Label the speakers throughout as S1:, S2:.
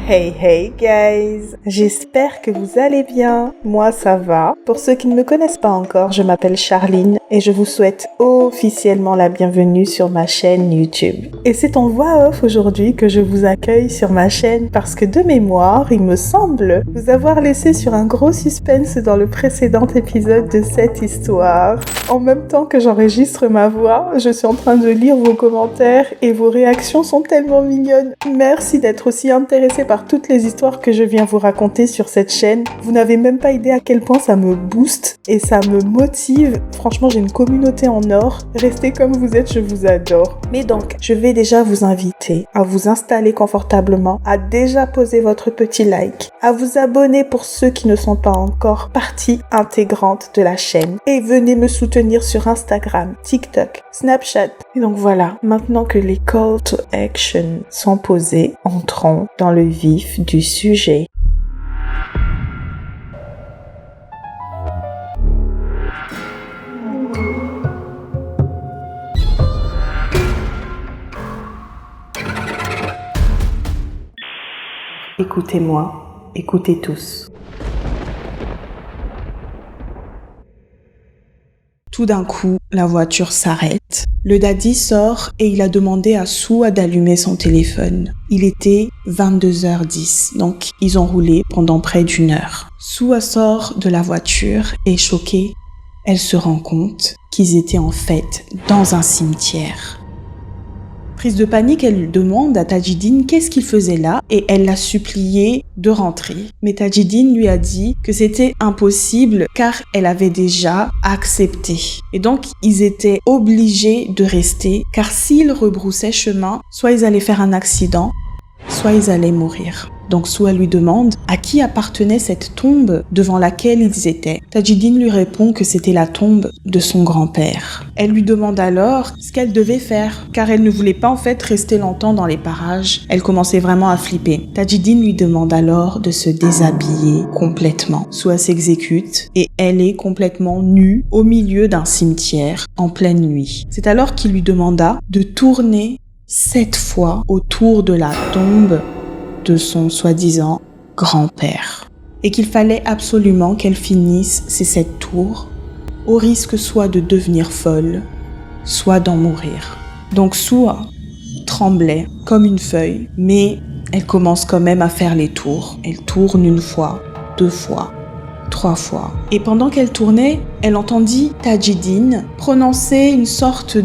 S1: Hey hey guys, j'espère que vous allez bien. Moi ça va. Pour ceux qui ne me connaissent pas encore, je m'appelle Charline et je vous souhaite officiellement la bienvenue sur ma chaîne YouTube. Et c'est en voix off aujourd'hui que je vous accueille sur ma chaîne parce que de mémoire, il me semble vous avoir laissé sur un gros suspense dans le précédent épisode de cette histoire. En même temps que j'enregistre ma voix, je suis en train de lire vos commentaires et vos réactions sont tellement mignonnes. Merci d'être aussi intéressés par toutes les histoires que je viens vous raconter sur cette chaîne. Vous n'avez même pas idée à quel point ça me booste et ça me motive. Franchement, j'ai une communauté en or. Restez comme vous êtes, je vous adore. Mais donc, je vais déjà vous inviter à vous installer confortablement, à déjà poser votre petit like, à vous abonner pour ceux qui ne sont pas encore partie intégrante de la chaîne. Et venez me soutenir sur Instagram, TikTok, Snapchat. Et donc voilà, maintenant que les call to action sont posés, entrons dans le vif du sujet. Écoutez-moi, écoutez tous. Tout d'un coup, la voiture s'arrête. Le daddy sort et il a demandé à Sua d'allumer son téléphone. Il était 22h10, donc ils ont roulé pendant près d'une heure. Sua sort de la voiture et choquée, elle se rend compte qu'ils étaient en fait dans un cimetière. Prise de panique, elle demande à Tajidine qu'est-ce qu'il faisait là et elle l'a supplié de rentrer. Mais Tajidine lui a dit que c'était impossible car elle avait déjà accepté. Et donc, ils étaient obligés de rester car s'ils rebroussaient chemin, soit ils allaient faire un accident, soit ils allaient mourir. Donc Sua lui demande à qui appartenait cette tombe devant laquelle ils étaient. Tajidine lui répond que c'était la tombe de son grand-père. Elle lui demande alors ce qu'elle devait faire, car elle ne voulait pas en fait rester longtemps dans les parages. Elle commençait vraiment à flipper. Tajidine lui demande alors de se déshabiller complètement. Sua s'exécute et elle est complètement nue au milieu d'un cimetière en pleine nuit. C'est alors qu'il lui demanda de tourner 7 fois autour de la tombe de son soi-disant grand-père. Et qu'il fallait absolument qu'elle finisse ces 7 tours, au risque soit de devenir folle, soit d'en mourir. Donc Sua tremblait comme une feuille, mais elle commence quand même à faire les tours. Elle tourne 1 fois, 2 fois, 3 fois. Et pendant qu'elle tournait, elle entendit Tajidine prononcer une sorte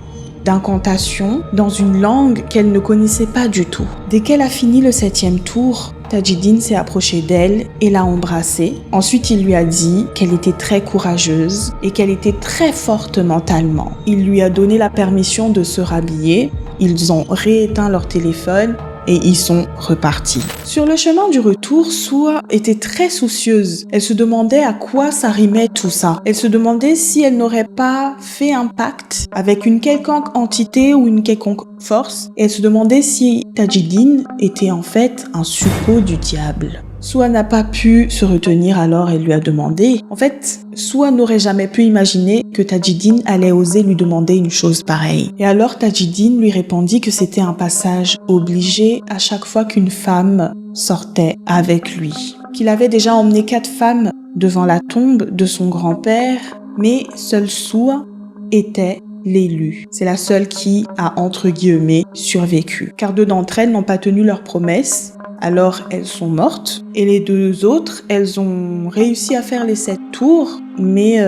S1: d'incantation dans une langue qu'elle ne connaissait pas du tout. Dès qu'elle a fini le 7e tour, Tajidine s'est approché d'elle et l'a embrassée. Ensuite, il lui a dit qu'elle était très courageuse et qu'elle était très forte mentalement. Il lui a donné la permission de se rhabiller. Ils ont rééteint leur téléphone et ils sont repartis. Sur le chemin du retour, Sua était très soucieuse. Elle se demandait à quoi ça rimait tout ça. Elle se demandait si elle n'aurait pas fait un pacte avec une quelconque entité ou une quelconque force. Et elle se demandait si Tajidine était en fait un suppôt du diable. Sua n'a pas pu se retenir, alors elle lui a demandé. En fait, Sua n'aurait jamais pu imaginer que Tajidine allait oser lui demander une chose pareille. Et alors Tajidine lui répondit que c'était un passage obligé à chaque fois qu'une femme sortait avec lui. Qu'il avait déjà emmené 4 femmes devant la tombe de son grand-père, mais seule Sua était l'élue. C'est la seule qui a, entre guillemets, survécu. Car 2 d'entre elles n'ont pas tenu leur promesse. Alors elles sont mortes et les 2 autres, elles ont réussi à faire les 7 tours, mais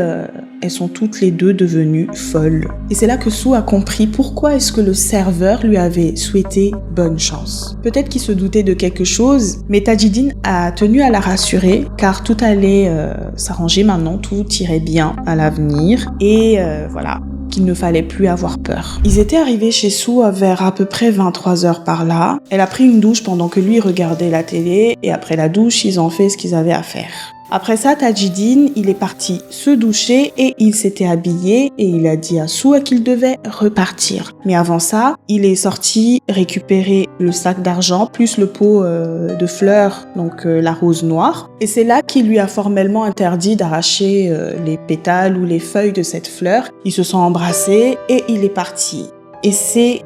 S1: elles sont toutes les 2 devenues folles. Et c'est là que Sua a compris pourquoi est-ce que le serveur lui avait souhaité bonne chance. Peut-être qu'il se doutait de quelque chose, mais Tajidine a tenu à la rassurer car tout allait s'arranger maintenant, tout irait bien à l'avenir et voilà. Qu'il ne fallait plus avoir peur. Ils étaient arrivés chez Sua vers à peu près 23h par là. Elle a pris une douche pendant que lui regardait la télé et après la douche, ils ont fait ce qu'ils avaient à faire. Après ça, Tajidine, il est parti se doucher et il s'était habillé et il a dit à Sua qu'il devait repartir. Mais avant ça, il est sorti récupérer le sac d'argent plus le pot de fleurs, donc la rose noire. Et c'est là qu'il lui a formellement interdit d'arracher les pétales ou les feuilles de cette fleur. Ils se sont embrassés et il est parti. Et c'est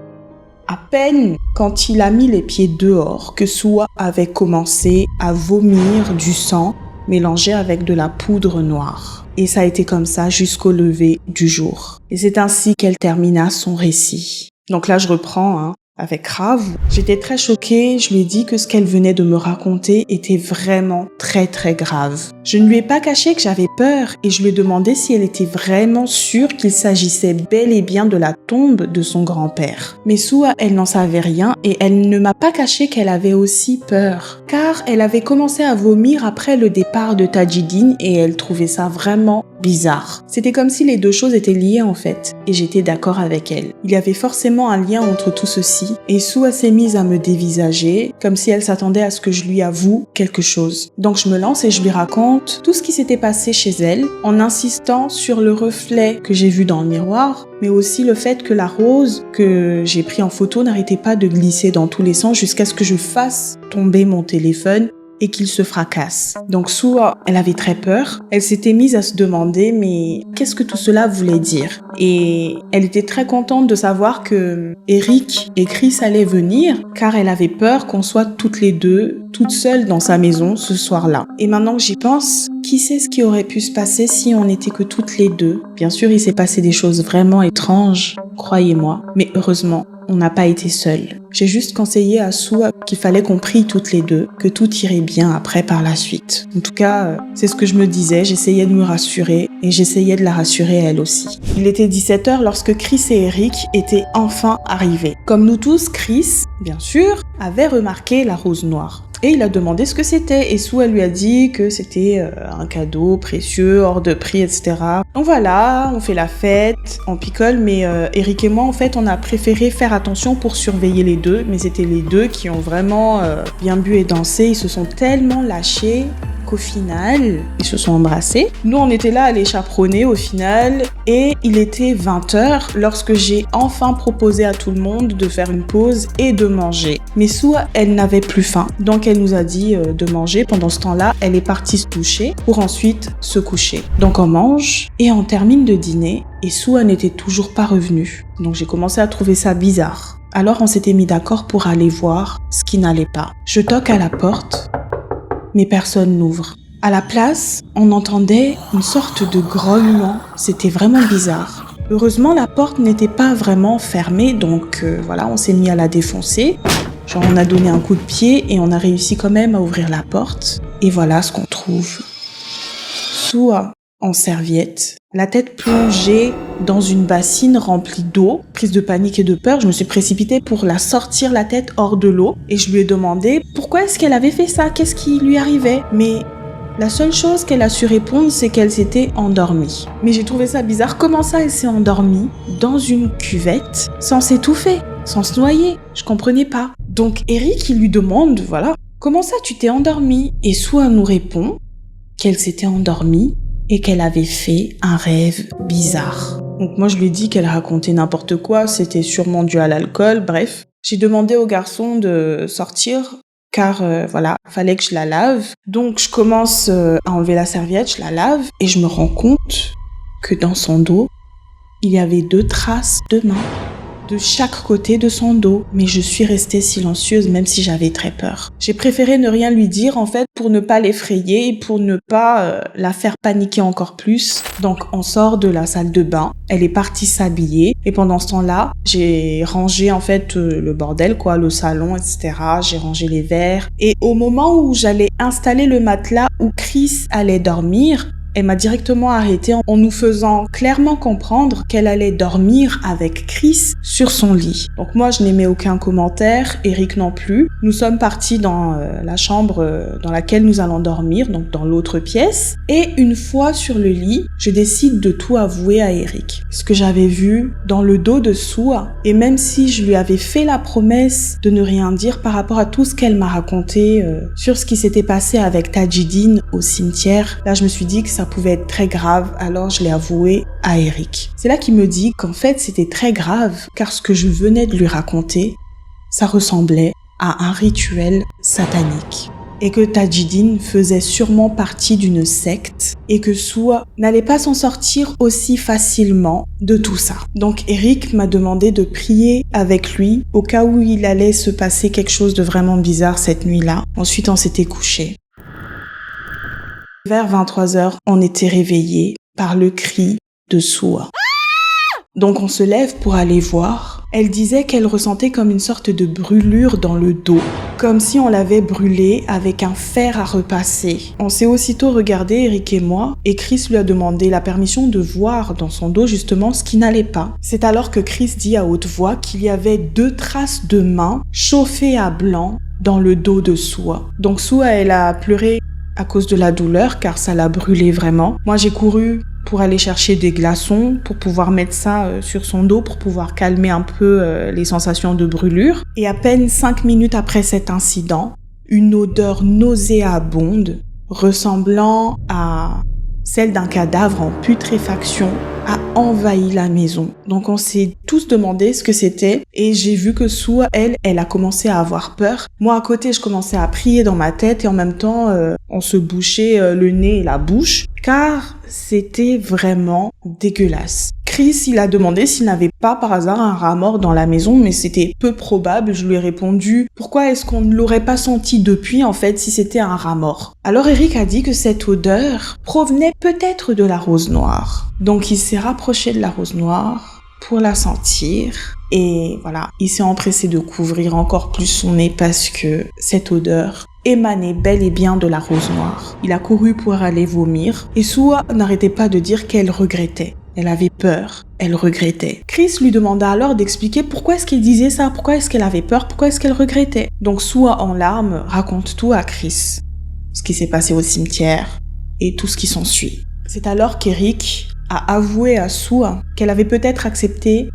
S1: À peine quand il a mis les pieds dehors que Soua avait commencé à vomir du sang mélangé avec de la poudre noire. Et ça a été comme ça jusqu'au lever du jour. Et c'est ainsi qu'elle termina son récit. Donc là, je reprends, avec Rav. J'étais très choquée, je lui ai dit que ce qu'elle venait de me raconter était vraiment très très grave. Je ne lui ai pas caché que j'avais peur et je lui ai demandé si elle était vraiment sûre qu'il s'agissait bel et bien de la tombe de son grand-père. Mais Soua, elle n'en savait rien et elle ne m'a pas caché qu'elle avait aussi peur. Car elle avait commencé à vomir après le départ de Tajidine et elle trouvait ça vraiment bizarre. C'était comme si les deux choses étaient liées en fait, et j'étais d'accord avec elle. Il y avait forcément un lien entre tout ceci, et Soua s'est mise à me dévisager, comme si elle s'attendait à ce que je lui avoue quelque chose. Donc je me lance et je lui raconte tout ce qui s'était passé chez elle, en insistant sur le reflet que j'ai vu dans le miroir, mais aussi le fait que la rose que j'ai pris en photo n'arrêtait pas de glisser dans tous les sens jusqu'à ce que je fasse tomber mon téléphone et qu'il se fracasse. Donc Soua, elle avait très peur. Elle s'était mise à se demander mais qu'est-ce que tout cela voulait dire? Et elle était très contente de savoir que Eric et Chris allaient venir car elle avait peur qu'on soit toutes les deux, toutes seules dans sa maison ce soir-là. Et maintenant que j'y pense, qui sait ce qui aurait pu se passer si on n'était que toutes les deux? Bien sûr, il s'est passé des choses vraiment étranges, croyez-moi, mais heureusement, on n'a pas été seuls. J'ai juste conseillé à Soua qu'il fallait qu'on prie toutes les deux, que tout irait bien après par la suite. En tout cas, c'est ce que je me disais, j'essayais de me rassurer et j'essayais de la rassurer elle aussi. Il était 17h lorsque Chris et Eric étaient enfin arrivés. Comme nous tous, Chris, bien sûr, avait remarqué la rose noire. Et il a demandé ce que c'était et Soua lui a dit que c'était un cadeau précieux, hors de prix, etc. Donc voilà, on fait la fête, on picole, mais Eric et moi, en fait, on a préféré faire attention pour surveiller les deux, mais c'était les deux qui ont vraiment bien bu et dansé, ils se sont tellement lâchés qu'au final, ils se sont embrassés. Nous, on était là à les chaperonner au final et il était 20h lorsque j'ai enfin proposé à tout le monde de faire une pause et de manger. Mais Soua, elle n'avait plus faim, donc elle nous a dit de manger. Pendant ce temps-là, elle est partie se doucher pour ensuite se coucher. Donc on mange et on termine de dîner et Soua n'était toujours pas revenue. Donc j'ai commencé à trouver ça bizarre. Alors on s'était mis d'accord pour aller voir ce qui n'allait pas. Je toque à la porte, mais personne n'ouvre. À la place, on entendait une sorte de grognement. C'était vraiment bizarre. Heureusement, la porte n'était pas vraiment fermée, donc voilà, on s'est mis à la défoncer. Genre, on a donné un coup de pied et on a réussi quand même à ouvrir la porte. Et voilà ce qu'on trouve. Soua en serviette, la tête plongée dans une bassine remplie d'eau. Prise de panique et de peur, je me suis précipitée pour la sortir la tête hors de l'eau et je lui ai demandé pourquoi est-ce qu'elle avait fait ça, qu'est-ce qui lui arrivait. Mais la seule chose qu'elle a su répondre, c'est qu'elle s'était endormie. Mais j'ai trouvé ça bizarre, comment ça elle s'est endormie dans une cuvette sans s'étouffer, sans se noyer? Je comprenais pas. Donc Eric, il lui demande, voilà, comment ça tu t'es endormie? Et Soua nous répond qu'elle s'était endormie et qu'elle avait fait un rêve bizarre. Donc moi je lui ai dit qu'elle racontait n'importe quoi, c'était sûrement dû à l'alcool, bref. J'ai demandé au garçon de sortir car voilà, fallait que je la lave. Donc je commence à enlever la serviette, je la lave et je me rends compte que dans son dos, il y avait 2 traces de mains de chaque côté de son dos. Mais je suis restée silencieuse même si j'avais très peur. J'ai préféré ne rien lui dire en fait pour ne pas l'effrayer et pour ne pas la faire paniquer encore plus. Donc on sort de la salle de bain, elle est partie s'habiller et pendant ce temps-là, j'ai rangé en fait le bordel quoi, le salon, etc. J'ai rangé les verres et au moment où j'allais installer le matelas où Chris allait dormir, elle m'a directement arrêtée en nous faisant clairement comprendre qu'elle allait dormir avec Chris sur son lit. Donc moi, je n'aimais aucun commentaire, Eric non plus. Nous sommes partis dans la chambre dans laquelle nous allons dormir, donc dans l'autre pièce. Et une fois sur le lit, je décide de tout avouer à Eric. Ce que j'avais vu dans le dos de Soua. Et même si je lui avais fait la promesse de ne rien dire par rapport à tout ce qu'elle m'a raconté sur ce qui s'était passé avec Tajidine au cimetière, là je me suis dit que ça pouvait être très grave, alors je l'ai avoué à Eric. C'est là qu'il me dit qu'en fait c'était très grave, car ce que je venais de lui raconter, ça ressemblait à un rituel satanique. et que Tajidine faisait sûrement partie d'une secte et que Soua n'allait pas s'en sortir aussi facilement de tout ça. Donc Eric m'a demandé de prier avec lui au cas où il allait se passer quelque chose de vraiment bizarre cette nuit-là. Ensuite, on s'était couché. Vers 23h, on était réveillés par le cri de Soua. Donc on se lève pour aller voir. Elle disait qu'elle ressentait comme une sorte de brûlure dans le dos, comme si on l'avait brûlée avec un fer à repasser. On s'est aussitôt regardé, Eric et moi, et Chris lui a demandé la permission de voir dans son dos justement ce qui n'allait pas. C'est alors que Chris dit à haute voix qu'il y avait 2 traces de mains chauffées à blanc dans le dos de Soua. Donc Soua, elle a pleuré à cause de la douleur car ça l'a brûlée vraiment. Moi, j'ai couru pour aller chercher des glaçons, pour pouvoir mettre ça sur son dos, pour pouvoir calmer un peu les sensations de brûlure. Et à peine 5 minutes après cet incident, une odeur nauséabonde, ressemblant à celle d'un cadavre en putréfaction, a envahi la maison. Donc on s'est tous demandé ce que c'était et j'ai vu que Soua, elle a commencé à avoir peur. Moi à côté, je commençais à prier dans ma tête et en même temps, on se bouchait le nez et la bouche car c'était vraiment dégueulasse. Chris, il a demandé s'il n'avait pas par hasard un rat mort dans la maison, mais c'était peu probable. Je lui ai répondu, pourquoi est-ce qu'on ne l'aurait pas senti depuis en fait si c'était un rat mort? Alors Eric a dit que cette odeur provenait peut-être de la rose noire. Donc il s'est rapproché de la rose noire pour la sentir et voilà, il s'est empressé de couvrir encore plus son nez parce que cette odeur émanait bel et bien de la rose noire. Il a couru pour aller vomir et Soua n'arrêtait pas de dire qu'elle regrettait. Elle avait peur, elle regrettait. Chris lui demanda alors d'expliquer pourquoi est-ce qu'il disait ça, pourquoi est-ce qu'elle avait peur, pourquoi est-ce qu'elle regrettait. Donc Soua en larmes raconte tout à Chris, ce qui s'est passé au cimetière et tout ce qui s'ensuit. C'est alors qu'Eric a avoué à Soua qu'elle avait peut-être accepté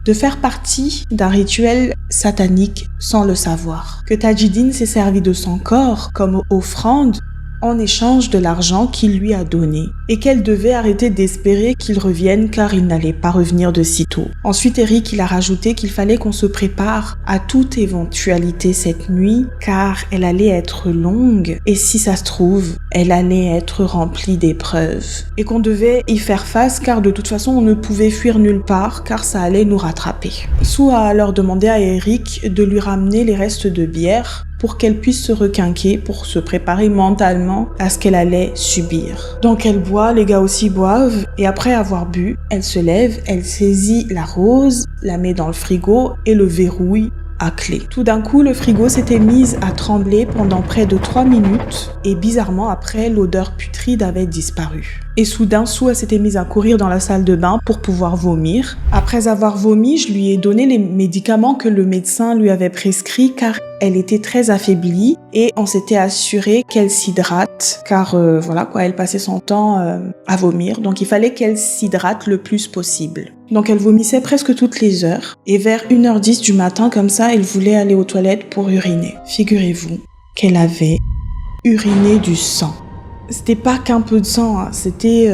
S1: de faire partie d'un rituel satanique sans le savoir. Que Tajidine s'est servi de son corps comme offrande en échange de l'argent qu'il lui a donné et qu'elle devait arrêter d'espérer qu'il revienne car il n'allait pas revenir de sitôt. Ensuite, Eric, il a rajouté qu'il fallait qu'on se prépare à toute éventualité cette nuit car elle allait être longue et si ça se trouve, elle allait être remplie d'épreuves et qu'on devait y faire face car de toute façon, on ne pouvait fuir nulle part car ça allait nous rattraper. Soua a alors demandé à Eric de lui ramener les restes de bière pour qu'elle puisse se requinquer, pour se préparer mentalement à ce qu'elle allait subir. Donc elle boit, les gars aussi boivent, et après avoir bu, elle se lève, elle saisit la rose, la met dans le frigo et le verrouille à clé. Tout d'un coup, le frigo s'était mis à trembler pendant près de 3 minutes et bizarrement après, l'odeur putride avait disparu. Et soudain, Soua s'était mise à courir dans la salle de bain pour pouvoir vomir. Après avoir vomi, je lui ai donné les médicaments que le médecin lui avait prescrits car elle était très affaiblie et on s'était assuré qu'elle s'hydrate car elle passait son temps à vomir. Donc il fallait qu'elle s'hydrate le plus possible. Donc elle vomissait presque toutes les heures et vers 1h10 du matin comme ça, elle voulait aller aux toilettes pour uriner. Figurez-vous qu'elle avait uriné du sang. C'était pas qu'un peu de sang, hein. C'était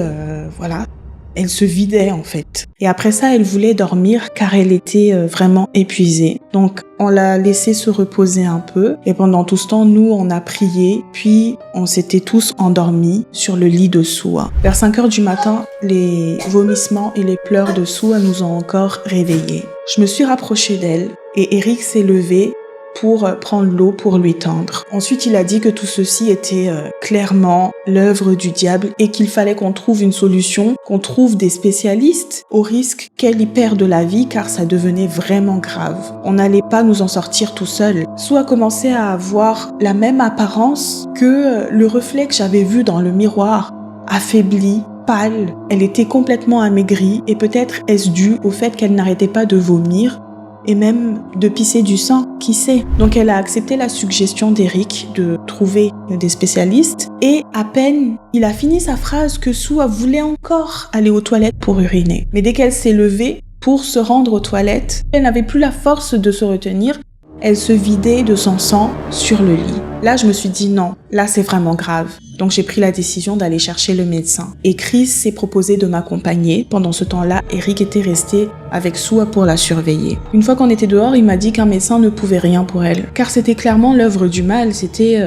S1: elle se vidait en fait. Et après ça, elle voulait dormir car elle était vraiment épuisée. Donc on l'a laissée se reposer un peu et pendant tout ce temps, nous on a prié puis on s'était tous endormis sur le lit de Soua. Vers 5h du matin, les vomissements et les pleurs de Soua nous ont encore réveillés. Je me suis rapprochée d'elle et Eric s'est levé pour prendre l'eau pour lui tendre. Ensuite, il a dit que tout ceci était clairement l'œuvre du diable et qu'il fallait qu'on trouve une solution, qu'on trouve des spécialistes au risque qu'elle y perde la vie car ça devenait vraiment grave. On n'allait pas nous en sortir tout seul. Soua commençait à avoir la même apparence que le reflet que j'avais vu dans le miroir, affaibli, pâle. Elle était complètement amaigrie et peut-être est-ce dû au fait qu'elle n'arrêtait pas de vomir et même de pisser du sang, qui sait. Donc elle a accepté la suggestion d'Eric de trouver des spécialistes et à peine il a fini sa phrase que Soua voulait encore aller aux toilettes pour uriner. Mais dès qu'elle s'est levée pour se rendre aux toilettes, elle n'avait plus la force de se retenir, elle se vidait de son sang sur le lit. Là je me suis dit non, là c'est vraiment grave. Donc j'ai pris la décision d'aller chercher le médecin. Et Chris s'est proposé de m'accompagner. Pendant ce temps-là, Eric était resté avec Sua pour la surveiller. Une fois qu'on était dehors, il m'a dit qu'un médecin ne pouvait rien pour elle. Car c'était clairement l'œuvre du mal, c'était,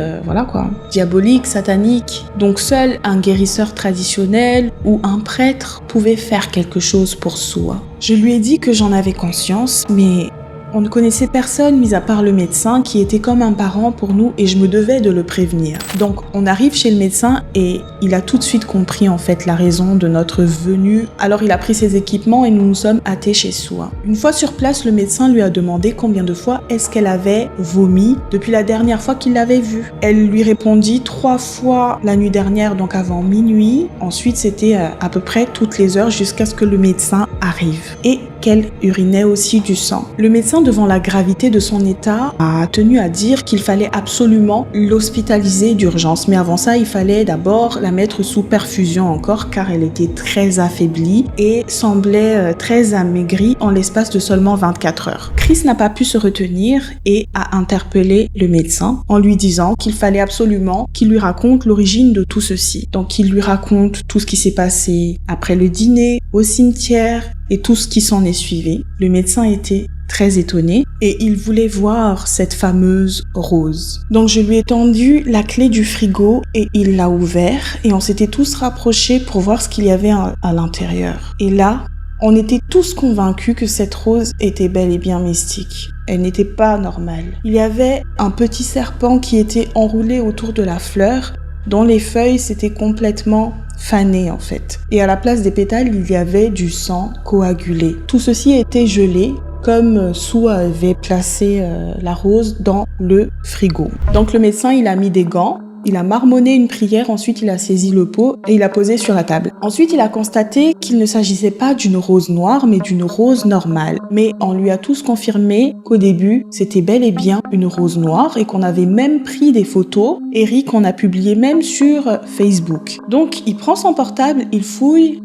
S1: diabolique, satanique. Donc seul un guérisseur traditionnel ou un prêtre pouvait faire quelque chose pour Sua. Je lui ai dit que j'en avais conscience, mais on ne connaissait personne mis à part le médecin qui était comme un parent pour nous et je me devais de le prévenir. Donc on arrive chez le médecin et il a tout de suite compris en fait la raison de notre venue. Alors il a pris ses équipements et nous nous sommes hâtés chez Sua. Une fois sur place, le médecin lui a demandé combien de fois est-ce qu'elle avait vomi depuis la dernière fois qu'il l'avait vue. Elle lui répondit 3 fois la nuit dernière, donc avant minuit. Ensuite c'était à peu près toutes les heures jusqu'à ce que le médecin arrive. Et qu'elle urinait aussi du sang. Le médecin, devant la gravité de son état, a tenu à dire qu'il fallait absolument l'hospitaliser d'urgence. Mais avant ça, il fallait d'abord la mettre sous perfusion encore car elle était très affaiblie et semblait très amaigrie en l'espace de seulement 24 heures. Chris n'a pas pu se retenir et a interpellé le médecin en lui disant qu'il fallait absolument qu'il lui raconte l'origine de tout ceci. Donc il lui raconte tout ce qui s'est passé après le dîner, au cimetière, et tout ce qui s'en est suivi. Le médecin était très étonné et il voulait voir cette fameuse rose. Donc je lui ai tendu la clé du frigo et il l'a ouvert et on s'était tous rapprochés pour voir ce qu'il y avait à l'intérieur. Et là, on était tous convaincus que cette rose était bel et bien mystique. Elle n'était pas normale. Il y avait un petit serpent qui était enroulé autour de la fleur, dont les feuilles s'étaient complètement fanées en fait. Et à la place des pétales, il y avait du sang coagulé. Tout ceci était gelé, comme Sua avait placé la rose dans le frigo. Donc le médecin, il a mis des gants, il a marmonné une prière, ensuite il a saisi le pot et il l'a posé sur la table. Ensuite, il a constaté qu'il ne s'agissait pas d'une rose noire, mais d'une rose normale. Mais on lui a tous confirmé qu'au début, c'était bel et bien une rose noire et qu'on avait même pris des photos. Eric, on a publié même sur Facebook. Donc, il prend son portable, il fouille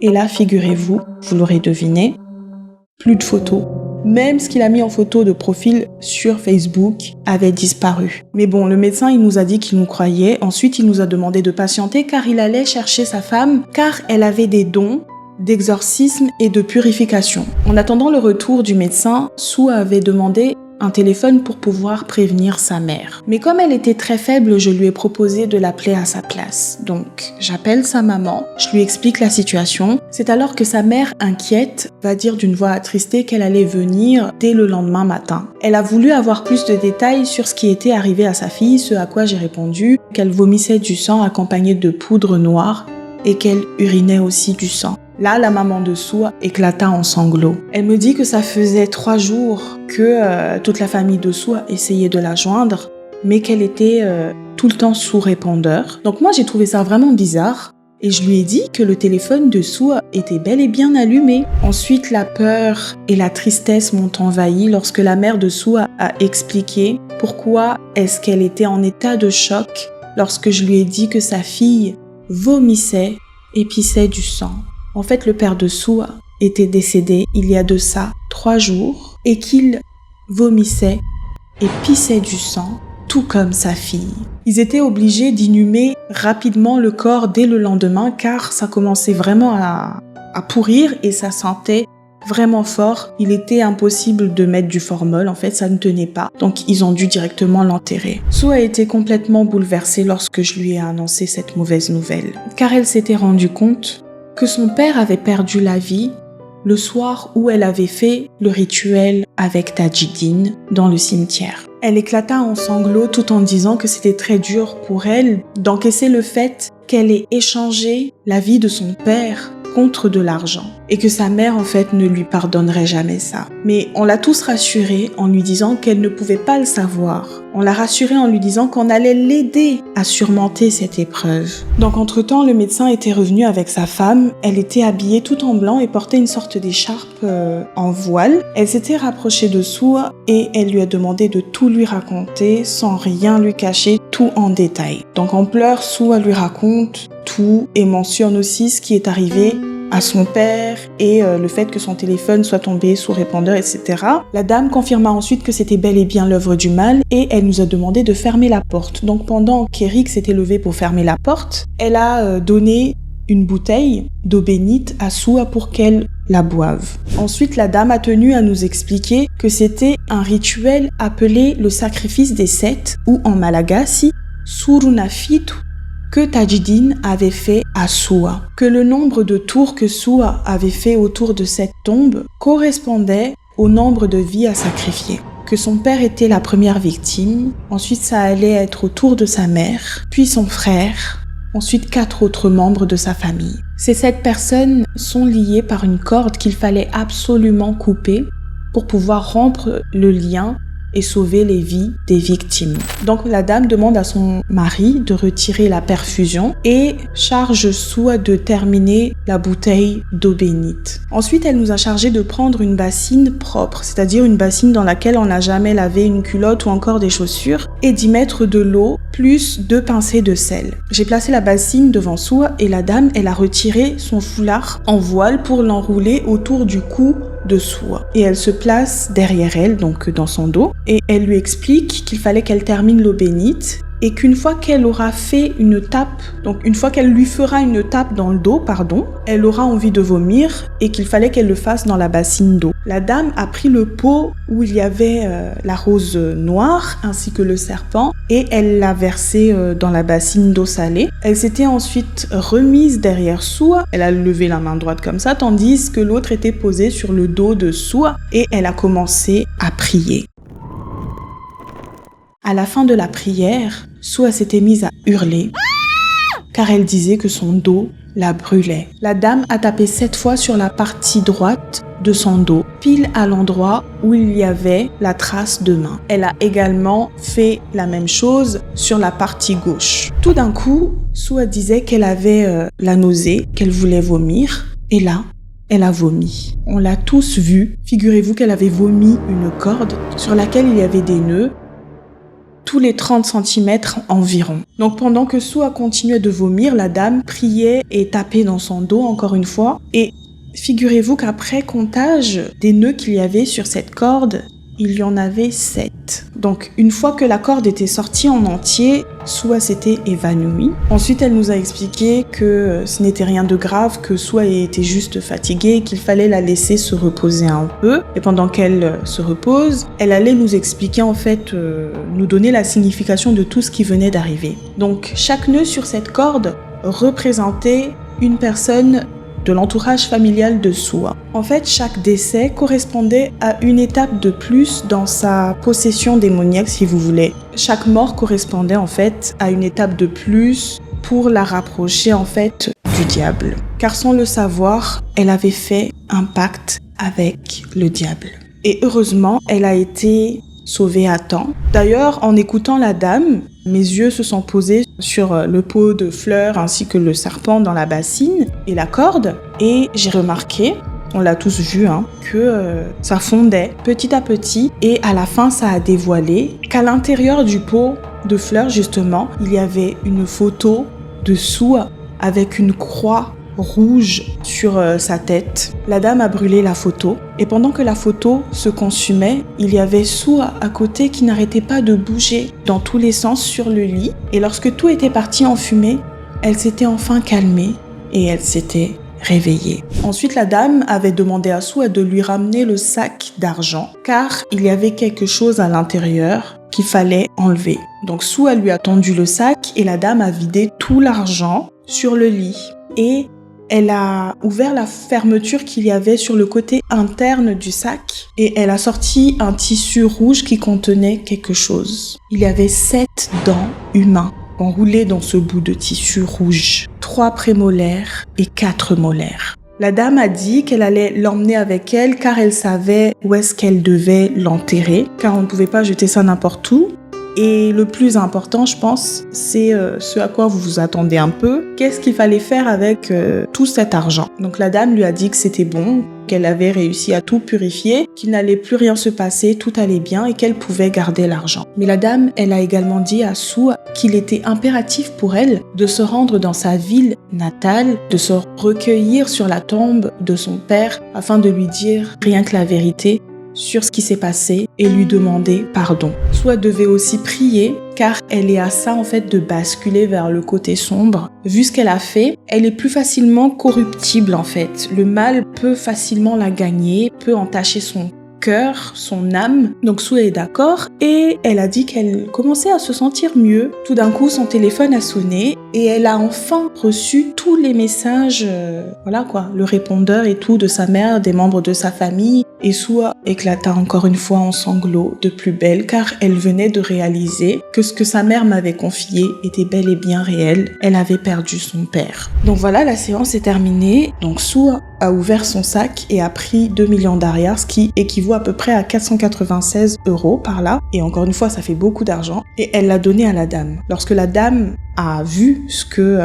S1: et là, figurez-vous, vous l'aurez deviné, plus de photos. Même ce qu'il a mis en photo de profil sur Facebook avait disparu. Mais bon, le médecin, il nous a dit qu'il nous croyait. Ensuite, il nous a demandé de patienter car il allait chercher sa femme, car elle avait des dons d'exorcisme et de purification. En attendant le retour du médecin, Sue avait demandé un téléphone pour pouvoir prévenir sa mère. Mais comme elle était très faible, je lui ai proposé de l'appeler à sa place. Donc, j'appelle sa maman, je lui explique la situation. C'est alors que sa mère, inquiète, va dire d'une voix attristée qu'elle allait venir dès le lendemain matin. Elle a voulu avoir plus de détails sur ce qui était arrivé à sa fille, ce à quoi j'ai répondu qu'elle vomissait du sang accompagné de poudre noire et qu'elle urinait aussi du sang. Là, la maman de Sue éclata en sanglots. Elle me dit que ça faisait 3 jours que toute la famille de Sue essayait de la joindre, mais qu'elle était tout le temps sous répondeur. Donc moi, j'ai trouvé ça vraiment bizarre et je lui ai dit que le téléphone de Sue était bel et bien allumé. Ensuite, la peur et la tristesse m'ont envahi lorsque la mère de Sue a expliqué pourquoi est-ce qu'elle était en état de choc lorsque je lui ai dit que sa fille vomissait et pissait du sang. En fait, le père de Sue était décédé il y a de ça 3 jours et qu'il vomissait et pissait du sang, tout comme sa fille. Ils étaient obligés d'inhumer rapidement le corps dès le lendemain car ça commençait vraiment à pourrir et ça sentait vraiment fort. Il était impossible de mettre du formol, en fait, ça ne tenait pas. Donc, ils ont dû directement l'enterrer. Sue a été complètement bouleversée lorsque je lui ai annoncé cette mauvaise nouvelle, car elle s'était rendue compte que son père avait perdu la vie le soir où elle avait fait le rituel avec Tajidine dans le cimetière. Elle éclata en sanglots tout en disant que c'était très dur pour elle d'encaisser le fait qu'elle ait échangé la vie de son père contre de l'argent et que sa mère en fait ne lui pardonnerait jamais ça. Mais on l'a tous rassurée en lui disant qu'elle ne pouvait pas le savoir. On l'a rassurée en lui disant qu'on allait l'aider à surmonter cette épreuve. Donc entre-temps, le médecin était revenu avec sa femme. Elle était habillée tout en blanc et portait une sorte d'écharpe en voile. Elle s'était rapprochée de Sue et elle lui a demandé de tout lui raconter sans rien lui cacher, tout en détail. Donc en pleurs, Sue lui raconte tout et mentionne aussi ce qui est arrivé à son père et le fait que son téléphone soit tombé sous répondeur, etc. La dame confirma ensuite que c'était bel et bien l'œuvre du mal et elle nous a demandé de fermer la porte. Donc pendant qu'Eric s'était levé pour fermer la porte, elle a donné une bouteille d'eau bénite à Soua pour qu'elle la boive. Ensuite, la dame a tenu à nous expliquer que c'était un rituel appelé le sacrifice des 7 ou en malagasy, Surunafitu, que Tajdin avait fait à Soua, que le nombre de tours que Soua avait fait autour de cette tombe correspondait au nombre de vies à sacrifier, que son père était la première victime, ensuite ça allait être au tour de sa mère, puis son frère, ensuite 4 autres membres de sa famille. Ces 7 personnes sont liées par une corde qu'il fallait absolument couper pour pouvoir rompre le lien et sauver les vies des victimes. Donc la dame demande à son mari de retirer la perfusion et charge Soua de terminer la bouteille d'eau bénite. Ensuite, elle nous a chargé de prendre une bassine propre, c'est-à-dire une bassine dans laquelle on n'a jamais lavé une culotte ou encore des chaussures, et d'y mettre de l'eau plus 2 pincées de sel. J'ai placé la bassine devant Soua et la dame, elle a retiré son foulard en voile pour l'enrouler autour du cou de Soua. Et elle se place derrière elle, donc dans son dos, et elle lui explique qu'il fallait qu'elle termine l'eau bénite et qu'une fois qu'elle aura fait une tape, donc une fois qu'elle lui fera une tape dans le dos, elle aura envie de vomir et qu'il fallait qu'elle le fasse dans la bassine d'eau. La dame a pris le pot où il y avait la rose noire ainsi que le serpent et elle l'a versé dans la bassine d'eau salée. Elle s'était ensuite remise derrière Soua, elle a levé la main droite comme ça, tandis que l'autre était posée sur le dos de Soua et elle a commencé à prier. À la fin de la prière, Soua s'était mise à hurler car elle disait que son dos la brûlait. La dame a tapé 7 fois sur la partie droite de son dos, pile à l'endroit où il y avait la trace de main. Elle a également fait la même chose sur la partie gauche. Tout d'un coup, Soua disait qu'elle avait la nausée, qu'elle voulait vomir, et là, elle a vomi. On l'a tous vu. Figurez-vous qu'elle avait vomi une corde sur laquelle il y avait des nœuds, tous les 30 cm environ. Donc pendant que Soua continuait de vomir, la dame priait et tapait dans son dos encore une fois. Et figurez-vous qu'après comptage des nœuds qu'il y avait sur cette corde, il y en avait 7. Donc une fois que la corde était sortie en entier, Soua s'était évanouie. Ensuite, elle nous a expliqué que ce n'était rien de grave, que Soua était juste fatiguée, qu'il fallait la laisser se reposer un peu. Et pendant qu'elle se repose, elle allait nous expliquer en fait, nous donner la signification de tout ce qui venait d'arriver. Donc chaque nœud sur cette corde représentait une personne de l'entourage familial de Soua. En fait, chaque décès correspondait à une étape de plus dans sa possession démoniaque, si vous voulez. Chaque mort correspondait en fait à une étape de plus pour la rapprocher en fait du diable. Car sans le savoir, elle avait fait un pacte avec le diable. Et heureusement, elle a été sauvée à temps. D'ailleurs, en écoutant la dame, mes yeux se sont posés sur le pot de fleurs ainsi que le serpent dans la bassine et la corde. Et j'ai remarqué, on l'a tous vu, que ça fondait petit à petit. Et à la fin, ça a dévoilé qu'à l'intérieur du pot de fleurs, justement, il y avait une photo de Soua avec une croix rouge sur sa tête. La dame a brûlé la photo et pendant que la photo se consumait, il y avait Soua à côté qui n'arrêtait pas de bouger dans tous les sens sur le lit et lorsque tout était parti en fumée, elle s'était enfin calmée et elle s'était réveillée. Ensuite, la dame avait demandé à Soua de lui ramener le sac d'argent car il y avait quelque chose à l'intérieur qu'il fallait enlever. Donc Soua lui a tendu le sac et la dame a vidé tout l'argent sur le lit et elle a ouvert la fermeture qu'il y avait sur le côté interne du sac et elle a sorti un tissu rouge qui contenait quelque chose. Il y avait 7 dents humaines enroulées dans ce bout de tissu rouge, 3 prémolaires et 4 molaires. La dame a dit qu'elle allait l'emmener avec elle car elle savait où est-ce qu'elle devait l'enterrer, car on ne pouvait pas jeter ça n'importe où. Et le plus important, je pense, c'est ce à quoi vous vous attendez un peu. Qu'est-ce qu'il fallait faire avec tout cet argent? Donc la dame lui a dit que c'était bon, qu'elle avait réussi à tout purifier, qu'il n'allait plus rien se passer, tout allait bien et qu'elle pouvait garder l'argent. Mais la dame, elle a également dit à Sue qu'il était impératif pour elle de se rendre dans sa ville natale, de se recueillir sur la tombe de son père afin de lui dire rien que la vérité sur ce qui s'est passé et lui demander pardon. Sue devait aussi prier car elle est à ça en fait de basculer vers le côté sombre. Vu ce qu'elle a fait, elle est plus facilement corruptible en fait. Le mal peut facilement la gagner, peut entacher son cœur, son âme. Donc Sue est d'accord et elle a dit qu'elle commençait à se sentir mieux. Tout d'un coup, son téléphone a sonné et elle a enfin reçu tous les messages, le répondeur et tout de sa mère, des membres de sa famille. Et Sue éclata encore une fois en sanglots de plus belle car elle venait de réaliser que ce que sa mère m'avait confié était bel et bien réel. Elle avait perdu son père. Donc voilà, la séance est terminée. Donc Sue a ouvert son sac et a pris 2 millions d'arias, ce qui équivaut à peu près à 496 € par là. Et encore une fois, ça fait beaucoup d'argent. Et elle l'a donné à la dame. Lorsque la dame a vu ce que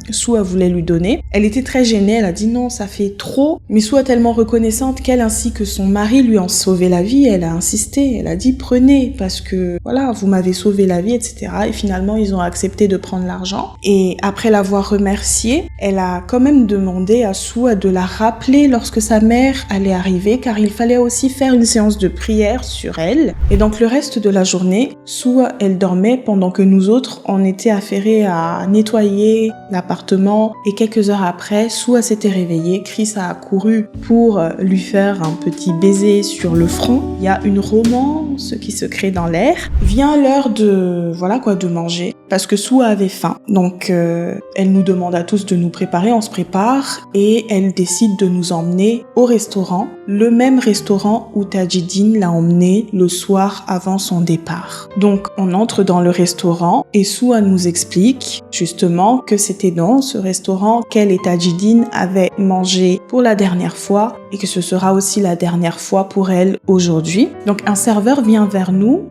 S1: Sue voulait lui donner, elle était très gênée, elle a dit non, ça fait trop. Mais Sue tellement reconnaissante qu'elle ainsi que son mari lui ont sauvé la vie, elle a insisté, elle a dit prenez parce que voilà, vous m'avez sauvé la vie, etc. Et finalement, ils ont accepté de prendre l'argent. Et après l'avoir remerciée, elle a quand même demandé à Sue de la rappeler lorsque sa mère allait arriver, car il fallait aussi faire une séance de prière sur elle. Et donc le reste de la journée, Sue, elle dormait pendant que nous autres, on était affairés à nettoyer l'appartement. Et quelques heures après, Sue s'était réveillée, Chris a couru pour lui faire un petit baiser sur le front. Il y a une romance qui se crée dans l'air. Vient l'heure de manger parce que Sue avait faim. Donc elle nous demande à tous de nous préparer, on se prépare et elle décide de nous emmener au restaurant, le même restaurant où Tajidine l'a emmené le soir avant son départ. Donc on entre dans le restaurant et Sue nous explique justement que c'était dans ce restaurant qu'elle et Tajidine avaient mangé pour la dernière fois et que ce sera aussi la dernière fois pour elle aujourd'hui. Donc un serveur vient vers nous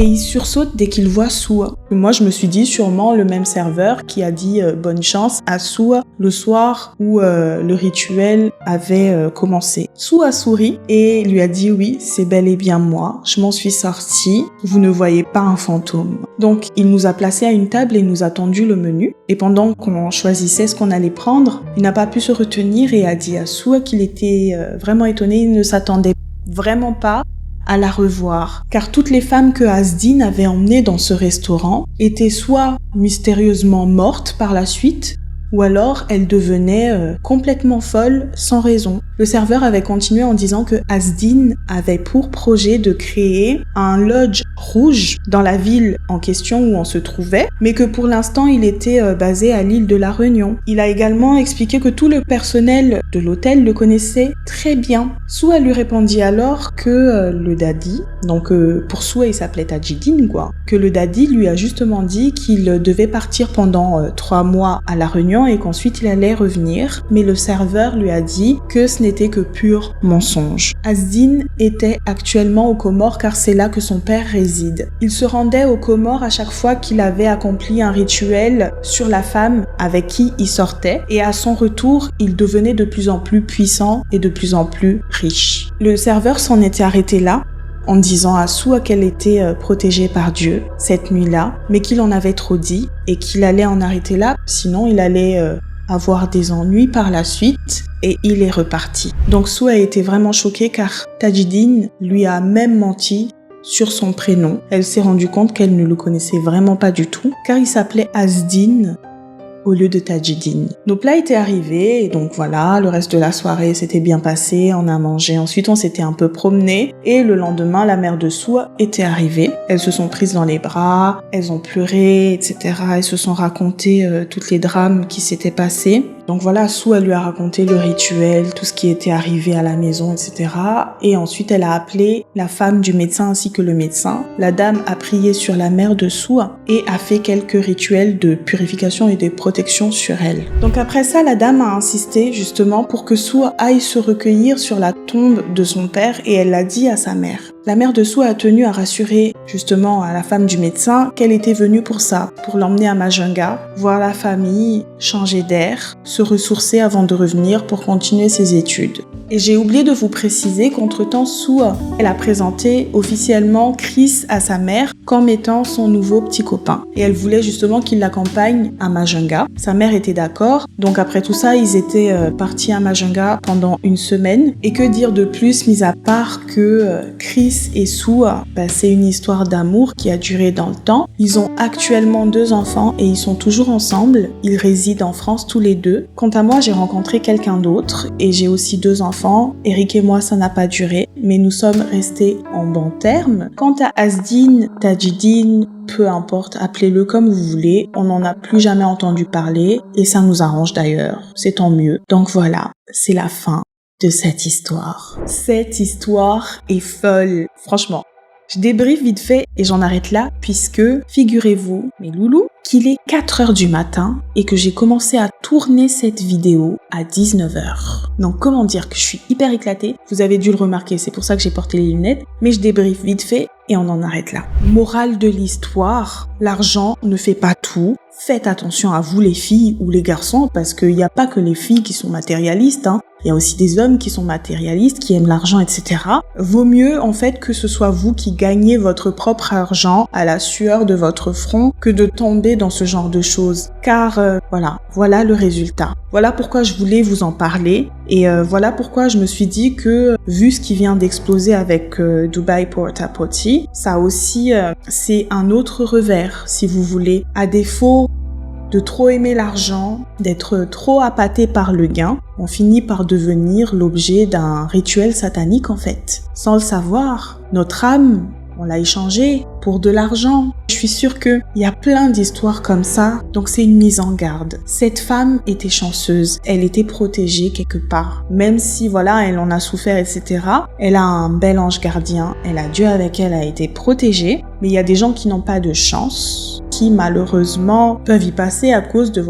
S1: et il sursaute dès qu'il voit Sue. Moi, je me suis dit sûrement le même serveur qui a dit bonne chance à Sue le soir où le rituel avait commencé. Sue a souri et lui a dit oui, c'est bel et bien moi. Je m'en suis sortie. Vous ne voyez pas un fantôme. Donc, il nous a placés à une table et nous a tendu le menu. Et pendant qu'on choisissait ce qu'on allait prendre, il n'a pas pu se retenir et a dit à Sue qu'il était vraiment étonné. Il ne s'attendait vraiment pas à la revoir, car toutes les femmes que Asdin avait emmenées dans ce restaurant étaient soit mystérieusement mortes par la suite, ou alors elles devenaient complètement folles sans raison. Le serveur avait continué en disant que Asdin avait pour projet de créer un lodge rouge dans la ville en question où on se trouvait, mais que pour l'instant il était basé à l'île de la Réunion. Il a également expliqué que tout le personnel de l'hôtel le connaissait très bien. Sue lui répondit alors que le daddy, donc pour Sue il s'appelait Tajidine que le daddy lui a justement dit qu'il devait partir pendant 3 mois à la Réunion et qu'ensuite il allait revenir, mais le serveur lui a dit que ce n'était que pur mensonge. Asdin était actuellement aux Comores car c'est là que son père réside. Il se rendait aux Comores à chaque fois qu'il avait accompli un rituel sur la femme avec qui il sortait et à son retour, il devenait de plus en plus puissant et de plus en plus riche. Le serveur s'en était arrêté là en disant à Sue qu'elle était protégée par Dieu cette nuit-là, mais qu'il en avait trop dit et qu'il allait en arrêter là, sinon il allait avoir des ennuis par la suite et il est reparti. Donc Sue a été vraiment choquée car Tajidine lui a même menti sur son prénom. Elle s'est rendue compte qu'elle ne le connaissait vraiment pas du tout car il s'appelait Asdin au lieu de Tajidine. Nos plats étaient arrivés et donc voilà, le reste de la soirée s'était bien passé, on a mangé, ensuite on s'était un peu promené et le lendemain la mère de Sue était arrivée. Elles se sont prises dans les bras, elles ont pleuré, etc. Elles se sont racontées toutes les drames qui s'étaient passés. Donc voilà, Sue elle lui a raconté le rituel, tout ce qui était arrivé à la maison, etc. Et ensuite elle a appelé la femme du médecin ainsi que le médecin. La dame a prié sur la mère de Sue et a fait quelques rituels de purification et de protection sur elle. Donc après ça, la dame a insisté justement pour que Sue aille se recueillir sur la tombe de son père et elle l'a dit à sa mère. La mère de Sue a tenu à rassurer justement à la femme du médecin qu'elle était venue pour ça, pour l'emmener à Majunga, voir la famille, changer d'air, se ressourcer avant de revenir pour continuer ses études. Et j'ai oublié de vous préciser qu'entre-temps, Sue, elle a présenté officiellement Chris à sa mère comme étant son nouveau petit copain. Et elle voulait justement qu'il l'accompagne à Majunga. Sa mère était d'accord. Donc après tout ça, ils étaient partis à Majunga pendant une semaine. Et que dire de plus, mis à part que Chris et Sue, c'est une histoire d'amour qui a duré dans le temps. Ils ont actuellement 2 enfants et ils sont toujours ensemble. Ils résident en France tous les 2. Quant à moi, j'ai rencontré quelqu'un d'autre et j'ai aussi 2 enfants. Eric et moi, ça n'a pas duré, mais nous sommes restés en bons termes. Quant à Asdine, Tajidine, peu importe, appelez-le comme vous voulez. On n'en a plus jamais entendu parler et ça nous arrange d'ailleurs. C'est tant mieux. Donc voilà, c'est la fin de cette histoire. Cette histoire est folle, franchement. Je débriefe vite fait et j'en arrête là puisque, figurez-vous, mes loulous, qu'il est 4h du matin et que j'ai commencé à tourner cette vidéo à 19h. Donc comment dire que je suis hyper éclatée, vous avez dû le remarquer, c'est pour ça que j'ai porté les lunettes, mais je débriefe vite fait et on en arrête là. Morale de l'histoire, l'argent ne fait pas tout. Faites attention à vous les filles ou les garçons parce qu'il n'y a pas que les filles qui sont matérialistes, Il y a aussi des hommes qui sont matérialistes, qui aiment l'argent, etc. Vaut mieux en fait que ce soit vous qui gagnez votre propre argent à la sueur de votre front que de tomber dans ce genre de choses. Car voilà le résultat. Voilà pourquoi je voulais vous en parler et voilà pourquoi je me suis dit que vu ce qui vient d'exploser avec Dubai Porta-Potty, ça aussi c'est un autre revers si vous voulez. À défaut de trop aimer l'argent, d'être trop appâté par le gain, on finit par devenir l'objet d'un rituel satanique en fait. Sans le savoir, notre âme, on l'a échangée pour de l'argent. Je suis sûre qu'il y a plein d'histoires comme ça, donc c'est une mise en garde. Cette femme était chanceuse, elle était protégée quelque part. Même si elle en a souffert, etc. Elle a un bel ange gardien, elle a Dieu avec elle, a été protégée. Mais il y a des gens qui n'ont pas de chance, qui malheureusement peuvent y passer à cause de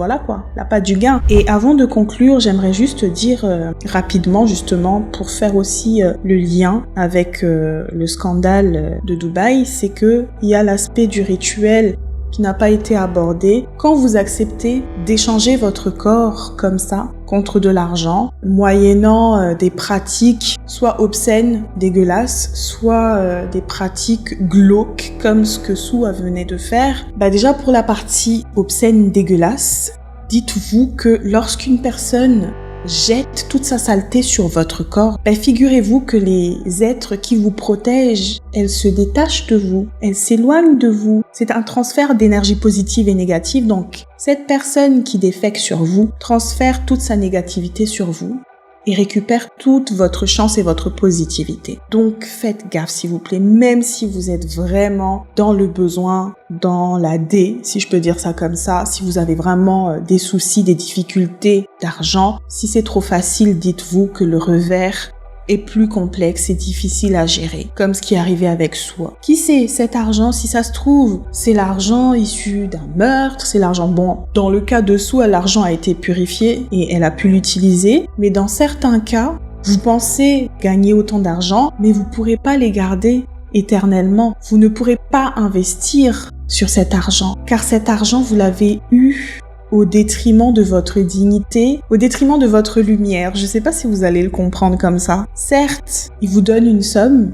S1: la patte du gain. Et avant de conclure, j'aimerais juste dire rapidement justement pour faire aussi le lien avec le scandale de Dubaï, c'est que il y a l'aspect du rituel qui n'a pas été abordé. Quand vous acceptez d'échanger votre corps comme ça contre de l'argent, moyennant des pratiques soit obscènes, dégueulasses, soit des pratiques glauques comme ce que Sue venait de faire, déjà pour la partie obscène, dégueulasse, dites-vous que lorsqu'une personne jette toute sa saleté sur votre corps, figurez-vous que les êtres qui vous protègent, elles se détachent de vous, elles s'éloignent de vous. C'est un transfert d'énergie positive et négative, donc cette personne qui défèque sur vous transfère toute sa négativité sur vous et récupère toute votre chance et votre positivité. Donc faites gaffe s'il vous plaît, même si vous êtes vraiment dans le besoin, dans la D, si je peux dire ça comme ça, si vous avez vraiment des soucis, des difficultés d'argent, si c'est trop facile, dites-vous que le revers est plus complexe et difficile à gérer, comme ce qui est arrivé avec Sue. Qui sait, cet argent, si ça se trouve, c'est l'argent issu d'un meurtre, c'est l'argent, dans le cas de Sue, l'argent a été purifié et elle a pu l'utiliser, mais dans certains cas, vous pensez gagner autant d'argent, mais vous pourrez pas les garder éternellement. Vous ne pourrez pas investir sur cet argent, car cet argent, vous l'avez eu au détriment de votre dignité, au détriment de votre lumière. Je sais pas si vous allez le comprendre comme ça. Certes, il vous donne une somme,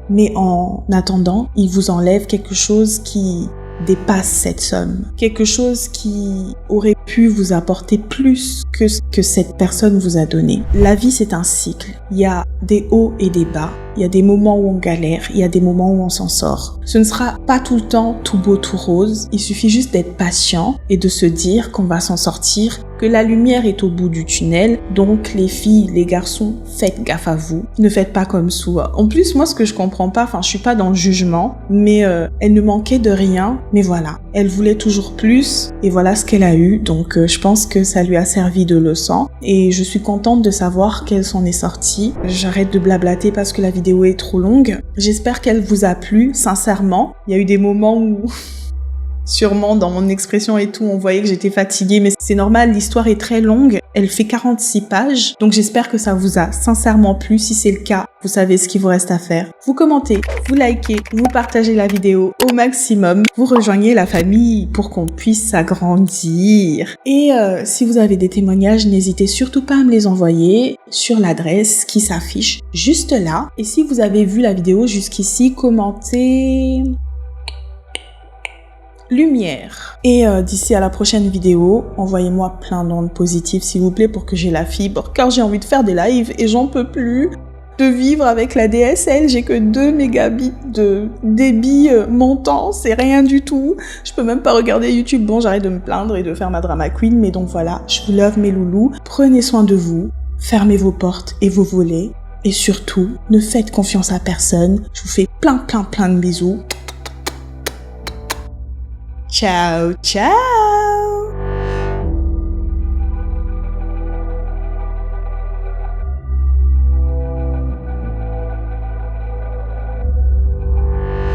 S1: mais en attendant, il vous enlève quelque chose qui dépasse cette somme. Quelque chose qui aurait pu vous apporter plus que ce que cette personne vous a donné. La vie, c'est un cycle. Il y a des hauts et des bas. Il y a des moments où on galère, il y a des moments où on s'en sort. Ce ne sera pas tout le temps tout beau, tout rose. Il suffit juste d'être patient et de se dire qu'on va s'en sortir, que la lumière est au bout du tunnel. Donc les filles, les garçons, faites gaffe à vous. Ne faites pas comme Sue. En plus, moi, ce que je comprends pas, je suis pas dans le jugement, mais elle ne manquait de rien. Mais voilà, elle voulait toujours plus et voilà ce qu'elle a eu. Donc je pense que ça lui a servi de leçon et je suis contente de savoir qu'elle s'en est sortie. J'arrête de blablater parce que la vidéo est trop longue. J'espère qu'elle vous a plu, sincèrement. Il y a eu des moments où Sûrement dans mon expression et tout, on voyait que j'étais fatiguée, mais c'est normal, l'histoire est très longue. Elle fait 46 pages, donc j'espère que ça vous a sincèrement plu. Si c'est le cas, vous savez ce qu'il vous reste à faire. Vous commentez, vous likez, vous partagez la vidéo au maximum, vous rejoignez la famille pour qu'on puisse s'agrandir. Et si vous avez des témoignages, n'hésitez surtout pas à me les envoyer sur l'adresse qui s'affiche juste là. Et si vous avez vu la vidéo jusqu'ici, commentez... lumière. Et d'ici à la prochaine vidéo, envoyez-moi plein d'ondes positives s'il vous plaît pour que j'ai la fibre, car j'ai envie de faire des lives et j'en peux plus de vivre avec la DSL. J'ai que 2 mégabits de débit montant, c'est rien du tout. Je peux même pas regarder YouTube. Bon, j'arrête de me plaindre et de faire ma drama queen, mais donc voilà, je vous love mes loulous. Prenez soin de vous, fermez vos portes et vos volets, et surtout, ne faites confiance à personne. Je vous fais plein de bisous. Ciao, ciao!